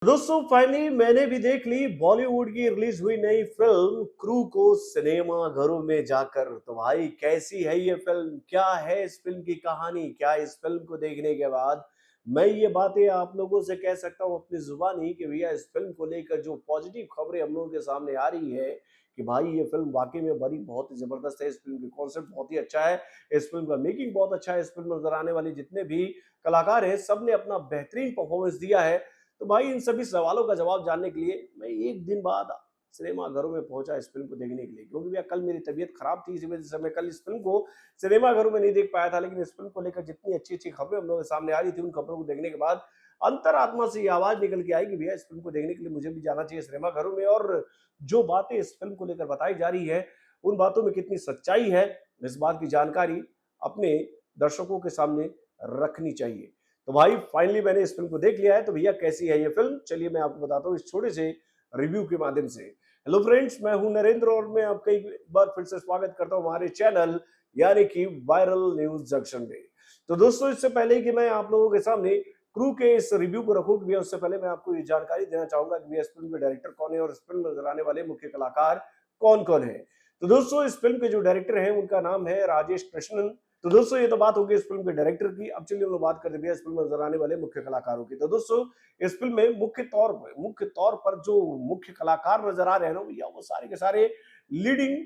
दोस्तों फाइनली मैंने भी देख ली बॉलीवुड की रिलीज हुई नई फिल्म क्रू को सिनेमा घरों में जाकर। तो भाई कैसी है ये फिल्म, क्या है इस फिल्म की कहानी, क्या इस फिल्म को देखने के बाद मैं ये बातें आप लोगों से कह सकता हूँ अपनी जुबानी कि भैया इस फिल्म को लेकर जो पॉजिटिव खबरें हम लोगों के सामने आ रही है कि भाई ये फिल्म वाकई में बड़ी बहुत ही जबरदस्त है। इस फिल्म की कॉन्सेप्ट बहुत ही अच्छा है, इस फिल्म का मेकिंग बहुत अच्छा है, इस फिल्म में नजर आने वाले जितने भी कलाकार हैं सबने अपना बेहतरीन परफॉर्मेंस दिया है। तो भाई इन सभी सवालों का जवाब जानने के लिए मैं एक दिन बाद सिनेमा घरों में पहुंचा इस फिल्म को देखने के लिए, क्योंकि भैया कल मेरी तबीयत खराब थी, इसी वजह से मैं कल इस फिल्म को सिनेमा घरों में नहीं देख पाया था। लेकिन इस फिल्म को लेकर जितनी अच्छी अच्छी खबरें हम लोगों के सामने आ रही थी, उन खबरों को देखने के बाद अंतरात्मा से ये आवाज निकल के आई कि भैया इस फिल्म को देखने के लिए मुझे भी जाना चाहिए सिनेमा घरों में। और जो बातें इस फिल्म को लेकर बताई जा रही है उन बातों में कितनी सच्चाई है, इस बात की जानकारी अपने दर्शकों के सामने रखनी चाहिए। तो भाई फाइनली मैंने इस फिल्म को देख लिया है। तो भैया कैसी है ये फिल्म, चलिए मैं आपको बताता हूँ इस छोटे से रिव्यू के माध्यम से। हेलो फ्रेंड्स, मैं हूं नरेंद्र और मैं आपका एक बार फिर से स्वागत करता हूं हमारे चैनल यानी कि वायरल न्यूज जंक्शन में। तो दोस्तों इससे पहले कि मैं आप लोगों के सामने क्रू के इस रिव्यू को रखूं कि भैया, उससे पहले मैं आपको ये जानकारी देना चाहूंगा कि भैया इस फिल्म के डायरेक्टर कौन है और इस फिल्म में नजर आने वाले मुख्य कलाकार कौन कौन है। तो दोस्तों इस फिल्म के जो डायरेक्टर हैं उनका नाम है राजेश कृष्णन। तो दोस्तों ये तो बात होगी इस फिल्म के डायरेक्टर की। अब चलिए हम लोग बात करते हैं इस फिल्म में नजर आने वाले मुख्य कलाकारों की। तो दोस्तों इस फिल्म में मुख्य तौर पर जो मुख्य कलाकार नजर आ रहे हैं ना भैया, वो सारे के सारे लीडिंग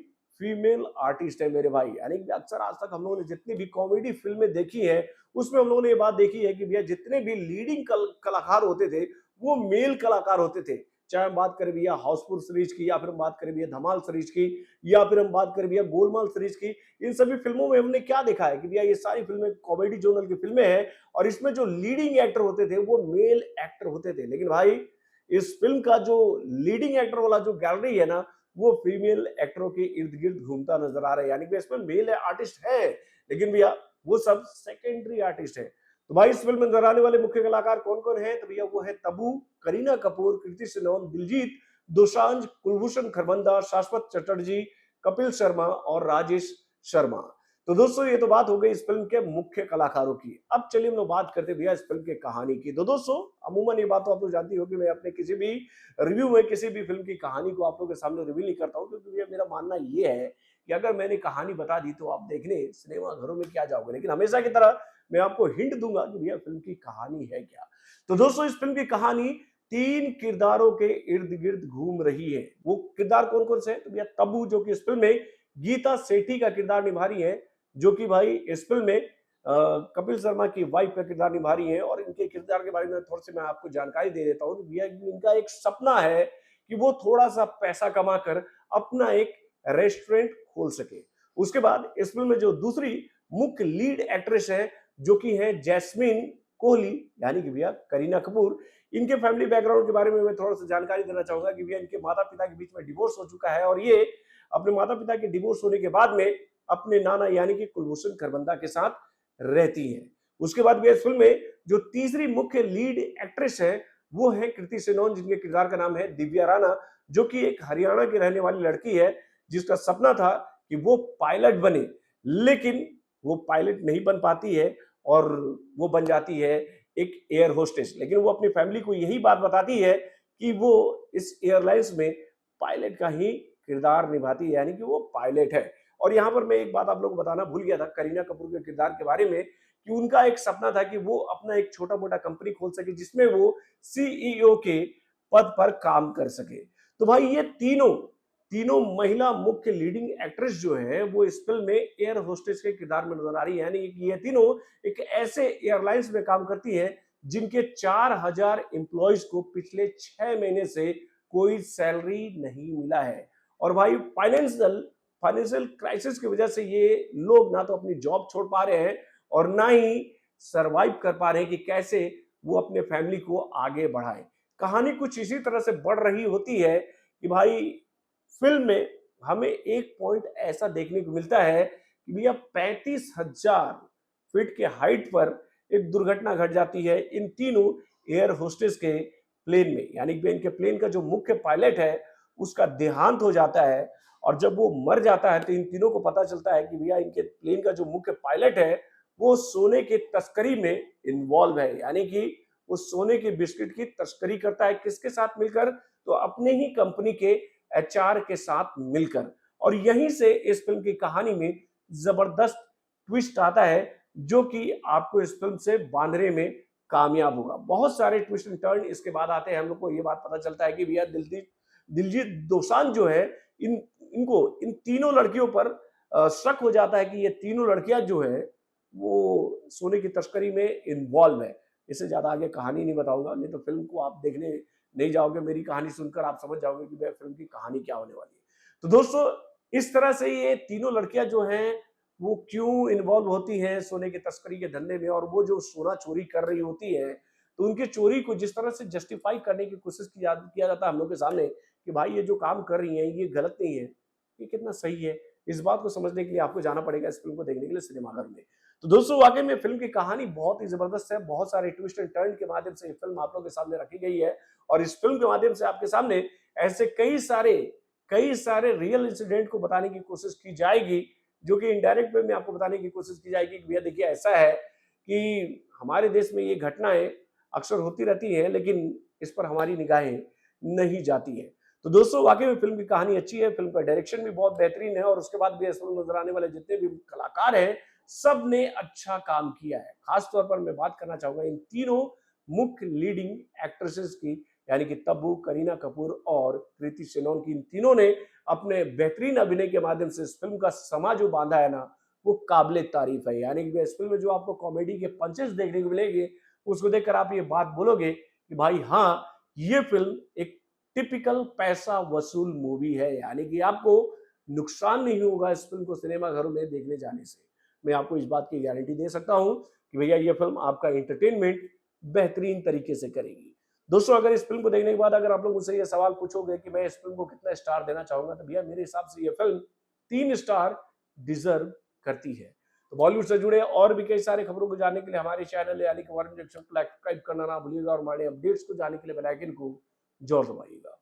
फीमेल आर्टिस्ट है मेरे भाई। यानी कि अक्सर आज तक हम लोगों ने जितनी भी कॉमेडी फिल्में देखी है उसमें हम लोगों ने ये बात देखी है कि भैया जितने भी लीडिंग कलाकार होते थे वो मेल कलाकार होते थे। चाहे हम बात करें भैया हाउसफुल सीरीज की, या फिर हम बात करें भैया धमाल सीरीज की, या फिर हम बात करें भैया गोलमाल सीरीज की। इन सभी फिल्मों में हमने क्या देखा है कि भैया ये सारी फिल्में कॉमेडी जोनल की फिल्में हैं और इसमें जो लीडिंग एक्टर होते थे वो मेल एक्टर होते थे। लेकिन भाई इस फिल्म का जो लीडिंग एक्टर वाला जो गैलरी है ना, वो फीमेल एक्टरों के इर्द गिर्द घूमता नजर आ रहा है। यानी कि इसमें मेल आर्टिस्ट है लेकिन भैया वो सब सेकेंडरी आर्टिस्ट है। तो भाई इस फिल्म में नजर आने वाले मुख्य कलाकार कौन कौन है, तो भैया वो है तब्बू, करीना कपूर, कृति सेनन, दिलजीत दोसांझ, कुलभूषण खरबंदा, शाश्वत चटर्जी, कपिल शर्मा और राजेश शर्मा। तो दोस्तों ये तो बात हो गई इस फिल्म के मुख्य कलाकारों की। अब चलिए हम लोग बात करते हैं भैया इस फिल्म के कहानी की। तो दोस्तों अमूमन ये बात तो आप लोग जानती हो कि मैं अपने किसी भी रिव्यू में किसी भी फिल्म की कहानी को आप लोगों के सामने रिवील नहीं करता हूँ, क्योंकि भैया मेरा मानना ये है कि अगर मैंने कहानी बता दी तो आप देखने सिनेमा घरों में क्या जाओगे। लेकिन हमेशा की तरह मैं आपको हिंट दूंगा कि भैया फिल्म की कहानी है क्या। तो दोस्तों इस फिल्म की कहानी तीन किरदारों के इर्द गिर्द घूम रही है। वो किरदार कौन कौन से हैं, तो भैया तब्बू जो कि इस फिल्म में गीता सेठी का किरदार निभा रही है, जो कि भाई इस फिल्म में कपिल शर्मा की वाइफ का किरदार निभा रही है। और इनके किरदार के बारे में थोड़ी सी मैं आपको जानकारी दे देता हूँ। भैया इनका एक सपना है कि वो थोड़ा सा पैसा कमाकर अपना एक रेस्टोरेंट खोल सके। उसके बाद इस फिल्म में जो दूसरी मुख्य लीड एक्ट्रेस है जो कि है जैस्मीन कोहली, यानी कि भैया करीना कपूर। इनके फैमिली बैकग्राउंड के बारे में मैं थोड़ा सा जानकारी देना चाहूंगा कि भैया इनके माता पिता के बीच में डिवोर्स हो चुका है और ये अपने माता पिता के डिवोर्स होने के बाद में अपने नाना यानी कि कुलभूषण खरबंदा के साथ रहती है। उसके बाद भी इस फिल्म में जो तीसरी मुख्य लीड एक्ट्रेस है वो है कृति सेनन, जिनके किरदार का नाम है दिव्या राणा, जो कि एक हरियाणा की रहने वाली लड़की है जिसका सपना था कि वो पायलट बने, लेकिन वो पायलट नहीं बन पाती है और वो बन जाती है एक एयर होस्टेस। लेकिन वो अपनी फैमिली को यही बात बताती है कि वो इस एयरलाइंस में पायलट का ही किरदार निभाती है, यानी कि वो पायलट है। और यहाँ पर मैं एक बात आप लोगों को बताना भूल गया था करीना कपूर के किरदार के बारे में, कि उनका एक सपना था कि वो अपना एक छोटा मोटा कंपनी खोल सके जिसमें वो सीईओ के पद पर काम कर सके। तो भाई ये तीनों तीनों महिला मुख्य लीडिंग एक्ट्रेस जो है वो इस फिल्म में एयर होस्टेस के किरदार में नजर आ रही है। यानी कि ये तीनों एक ऐसे एयरलाइंस में काम करती हैं जिनके 4000 एम्प्लॉयज को पिछले 6 महीने से कोई सैलरी नहीं मिला है। और भाई फाइनेंशियल क्राइसिस की वजह से ये लोग ना तो अपनी जॉब छोड़ पा रहे हैं और ना ही सरवाइव कर पा रहे हैं कि कैसे वो अपने फैमिली को आगे बढ़ाएं। कहानी कुछ इसी तरह से बढ़ रही होती है कि भाई फिल्म में हमें एक पॉइंट ऐसा देखने को मिलता है कि भैया 35,000 फीट के हाइट पर एक दुर्घटना घट जाती है इन तीनों एयर होस्टेस के प्लेन में। यानी कि इनके प्लेन का जो मुख्य पायलट है उसका देहांत हो जाता है और जब वो मर जाता है तो इन तीनों को पता चलता है कि भैया इनके प्लेन का जो मुख्य पायलट है वो सोने की तस्करी में इन्वॉल्व है। यानी कि वो सोने के बिस्किट की तस्करी करता है, किसके साथ मिलकर? तो अपने ही कंपनी के एचआर के साथ मिलकर। और यहीं से इस फिल्म की कहानी में जबरदस्त ट्विस्ट आता है, जो कि आपको इस फिल्म से बांधने में कामयाब होगा। बहुत सारे ट्विस्ट एंड टर्न इसके बाद आते हैं। हम लोग को ये बात पता चलता है कि भैया दिलजीत दोसांझ जो है, इन तीनों लड़कियों पर शक हो जाता है कि ये तीनों लड़कियां जो है वो सोने की तस्करी में इन्वॉल्व है। इससे ज्यादा आगे कहानी नहीं बताऊंगा, नहीं तो फिल्म को आप देखने नहीं जाओगे। मेरी कहानी सुनकर आप समझ जाओगे कि फिल्म की कहानी क्या होने वाली है। तो दोस्तों, इस तरह से ये तीनों लड़कियां जो हैं वो क्यों इन्वॉल्व होती हैं सोने की तस्करी के धंधे में, और वो जो सोना चोरी कर रही होती है, तो उनकी चोरी को जिस तरह से जस्टिफाई करने की कोशिश किया जाता है हम लोग के सामने कि भाई ये जो काम कर रही हैं ये गलत नहीं है, ये कितना सही है। इस बात को समझने के लिए आपको जाना पड़ेगा इस फिल्म को देखने के लिए सिनेमाघर में। तो दोस्तों, वाकई में फिल्म की कहानी बहुत ही जबरदस्त है। बहुत सारे ट्विस्ट एंड टर्न के माध्यम से ये फिल्म आप लोगों के सामने रखी गई है, और इस फिल्म के माध्यम से आपके सामने ऐसे कई सारे रियल इंसिडेंट को बताने की कोशिश की जाएगी, जो कि इनडायरेक्ट वे में आपको बताने की कोशिश की जाएगी कि भैया देखिए ऐसा है कि हमारे देश में ये घटनाएं अक्सर होती रहती हैं, लेकिन इस पर हमारी निगाहें नहीं जाती हैं। तो दोस्तों, वाकई में फिल्म की कहानी अच्छी है, फिल्म का डायरेक्शन भी बहुत बेहतरीन है, और उसके बाद भी इस फिल्म में नजर आने वाले जितने भी कलाकार हैं, सब ने अच्छा काम किया है। खास तौर पर मैं बात करना चाहूंगा इन तीनों मुख्य लीडिंग एक्ट्रेसेस की, यानी कि तब्बू, करीना कपूर और कृति सेनन की। इन तीनों ने अपने बेहतरीन अभिनय के माध्यम से इस फिल्म का समा जो बांधा है ना, वो काबिले तारीफ है। यानी कि इस फिल्म में जो आपको कॉमेडी के पंचेस देखने को मिलेंगे, उसको देखकर आप ये बात बोलोगे कि भाई हाँ, ये फिल्म एक टिपिकल पैसा वसूल मूवी है। यानी कि आपको नुकसान नहीं होगा इस फिल्म को सिनेमाघरों में देखने जाने से। मैं आपको इस बात की गारंटी दे सकता हूं कि भैया ये फिल्म आपका एंटरटेनमेंट बेहतरीन तरीके से करेगी। दोस्तों, अगर इस फिल्म को देखने के बाद अगर आप लोग मुझसे ये सवाल पूछोगे कि मैं इस फिल्म को कितना स्टार देना चाहूंगा, तो भैया मेरे हिसाब से ये फिल्म 3 स्टार डिजर्व करती है। तो बॉलीवुड से जुड़े और भी कई सारे खबरों को जानने के लिए हमारे चैनल यानी कि वारन जंक्शन को सब्सक्राइब करना ना भूलिएगा, और हमारे अपडेट्स को जानने के लिए बेल आइकन को जरूर दबाइएगा।